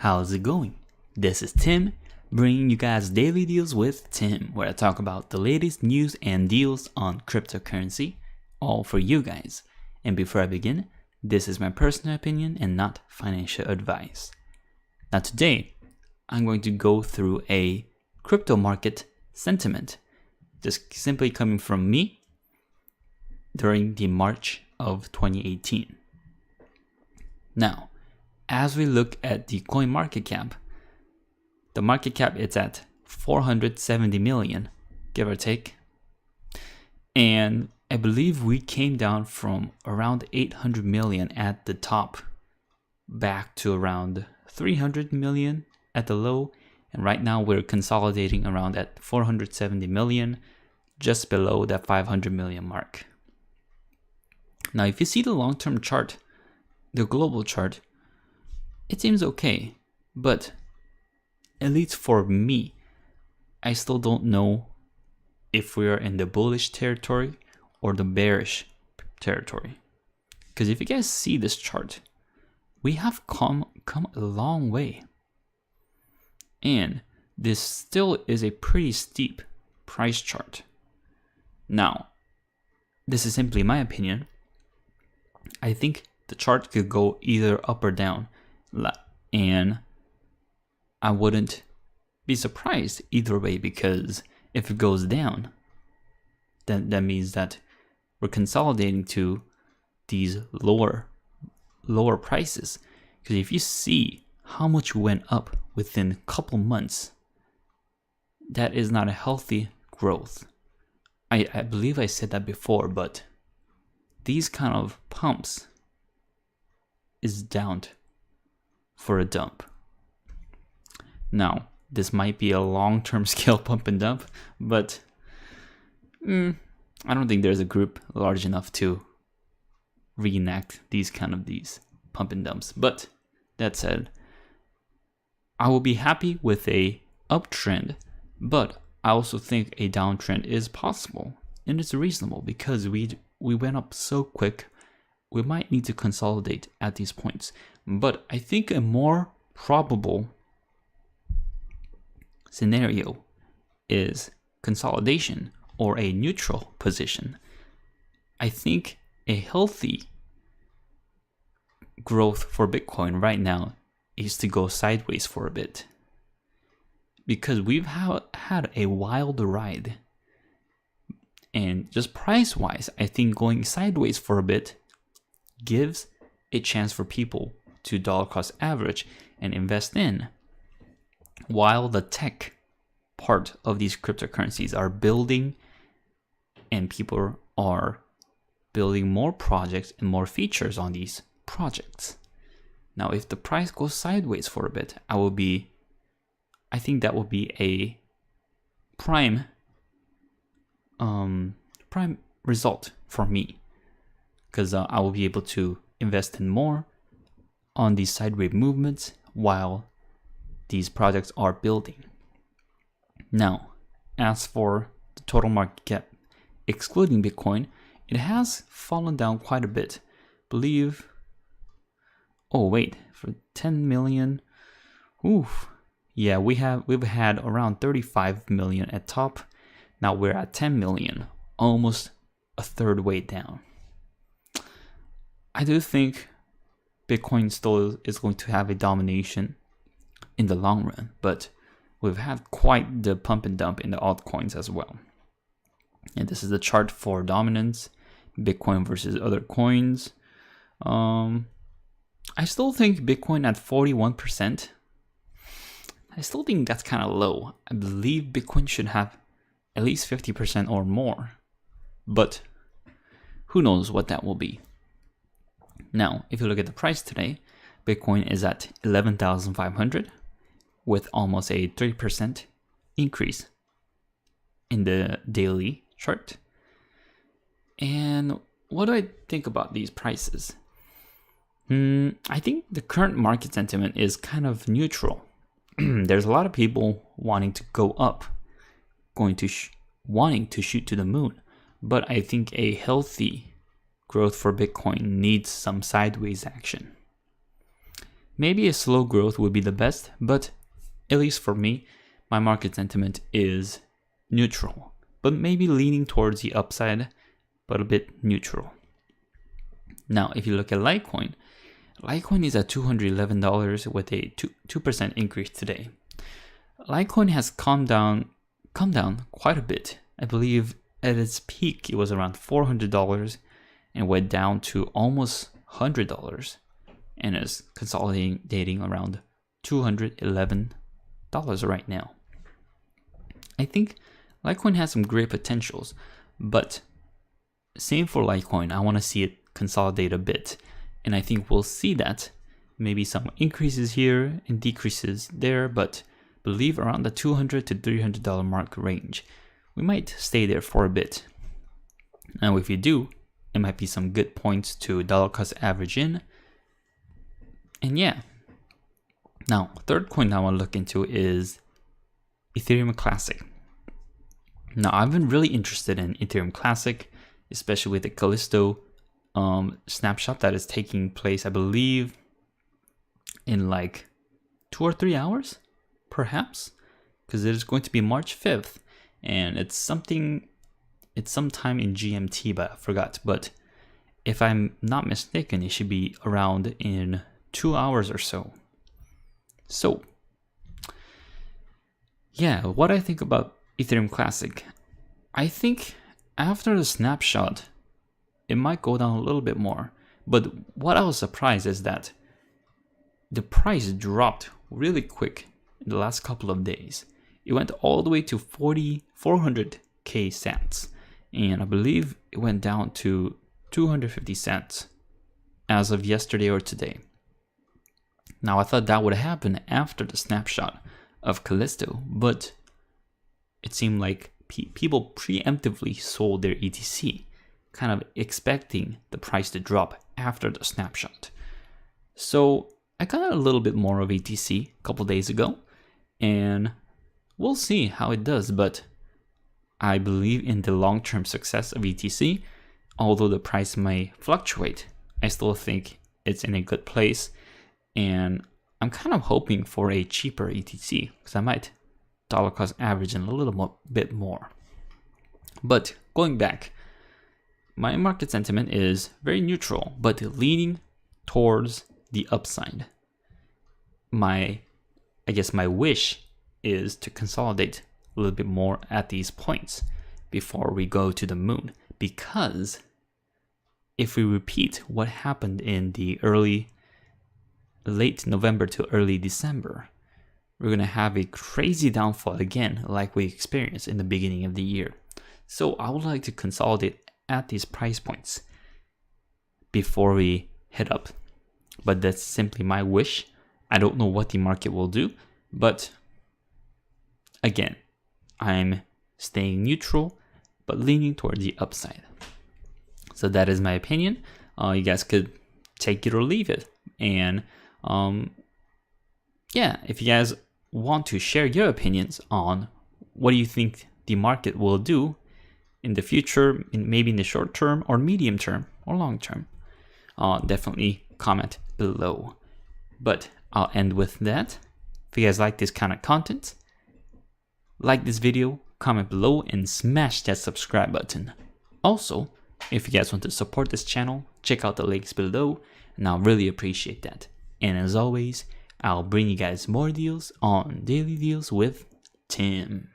how's it going? This is Tim, bringing you guys daily deals with Tim, where I talk about the latest news and deals on cryptocurrency, all for you guys. And before I begin, this is my personal opinion and not financial advice. Now today, I'm going to go through a crypto market sentiment, just simply coming from me during the March of 2018. Now, as we look at the coin market cap, the market cap is at 470 million, give or take. And I believe we came down from around 800 million at the top back to around 300 million at the low. And right now we're consolidating around at 470 million, just below that 500 million mark. Now, if you see the long-term chart, the global chart, it seems okay, but at least for me, I still don't know if we are in the bullish territory or the bearish territory. Because if you guys see this chart, we have come a long way. And this still is a pretty steep price chart. Now, this is simply my opinion. I think the chart could go either up or down, and I wouldn't be surprised either way, because if it goes down, then that means that we're consolidating to these lower prices. Because if you see how much went up within a couple months, that is not a healthy growth. I believe I said that before, but these kind of pumps is down for a dump. Now, this might be a long-term scale pump and dump, but I don't think there's a group large enough to reenact these pump and dumps. But that said, I will be happy with a uptrend, but I also think a downtrend is possible, and it's reasonable because we went up so quick. We might need to consolidate at these points, but I think a more probable scenario is consolidation or a neutral position. I think a healthy growth for Bitcoin right now is to go sideways for a bit, because we've had a wild ride, and just price wise, I think going sideways for a bit gives a chance for people to dollar cost average and invest in, while the tech part of these cryptocurrencies are building and people are building more projects and more features on these projects. Now, if the price goes sideways for a bit, I think that will be a prime result for me, because I will be able to invest in more on these sideways movements while these projects are building. Now, as for the total market cap, excluding Bitcoin, it has fallen down quite a bit. For 10 million, yeah, we've had around 35 million at top. Now we're at 10 million, almost a third way down. I do think Bitcoin still is going to have a domination in the long run, but we've had quite the pump and dump in the altcoins as well. And this is the chart for dominance, Bitcoin versus other coins. I still think Bitcoin at 41%, I still think that's kind of low. I believe Bitcoin should have at least 50% or more, but who knows what that will be. Now, if you look at the price today, Bitcoin is at 11,500 with almost a 3% increase in the daily chart. And what do I think about these prices? I think the current market sentiment is kind of neutral. There's a lot of people wanting to go up, wanting to shoot to the moon. But I think a healthy growth for Bitcoin needs some sideways action. maybe a slow growth would be the best, but at least for me, my market sentiment is neutral, but maybe leaning towards the upside, but a bit neutral. Now, if you look at Litecoin is at $211 with a 2% increase today. Litecoin has come down quite a bit. I believe at its peak it was around $400 and went down to almost $100 and is consolidating around $211 right now. I think Litecoin has some great potentials, but same for Litecoin. I want to see it consolidate a bit, and I think we'll see that. Maybe some increases here and decreases there, but believe around the $200 to $300 mark range. We might stay there for a bit. Now, if you do, it might be some good points to dollar cost average in. And yeah. Now, third coin I want to look into is Ethereum Classic. Now, I've been really interested in Ethereum Classic, especially with the Callisto snapshot that is taking place, I believe, in like 2 or 3 hours, perhaps, because it is going to be March 5th, and it's sometime in GMT, but I forgot. But if I'm not mistaken, it should be around in 2 hours or so. So, yeah, what I think about Ethereum Classic, I think after the snapshot, it might go down a little bit more. But what I was surprised is that the price dropped really quick in the last couple of days. It went all the way to 400k cents, and I believe it went down to 250 cents as of yesterday or today. Now, I thought that would happen after the snapshot of Callisto, but it seemed like people preemptively sold their ETC, kind of expecting the price to drop after the snapshot. So I got a little bit more of ETC a couple days ago, and we'll see how it does, but I believe in the long-term success of ETC. Although the price may fluctuate, I still think it's in a good place, and I'm kind of hoping for a cheaper ETC, because I might dollar cost average in a little bit more. But going back, my market sentiment is very neutral, but leaning towards the upside. I guess my wish is to consolidate a little bit more at these points before we go to the moon, because if we repeat what happened in the late November to early December, we're going to have a crazy downfall again like we experienced in the beginning of the year. So I would like to consolidate at these price points before we head up. But that's simply my wish. I don't know what the market will do, but again, I'm staying neutral but leaning toward the upside. So that is my opinion. You guys could take it or leave it. And yeah, if you guys want to share your opinions on what do you think the market will do in the future, maybe in the short term or medium term or long term, definitely comment below. But I'll end with that. If you guys like this kind of content, like this video, comment below, and smash that subscribe button. Also, if you guys want to support this channel, check out the links below, and I'll really appreciate that. And as always, I'll bring you guys more deals on Daily Deals with Tim.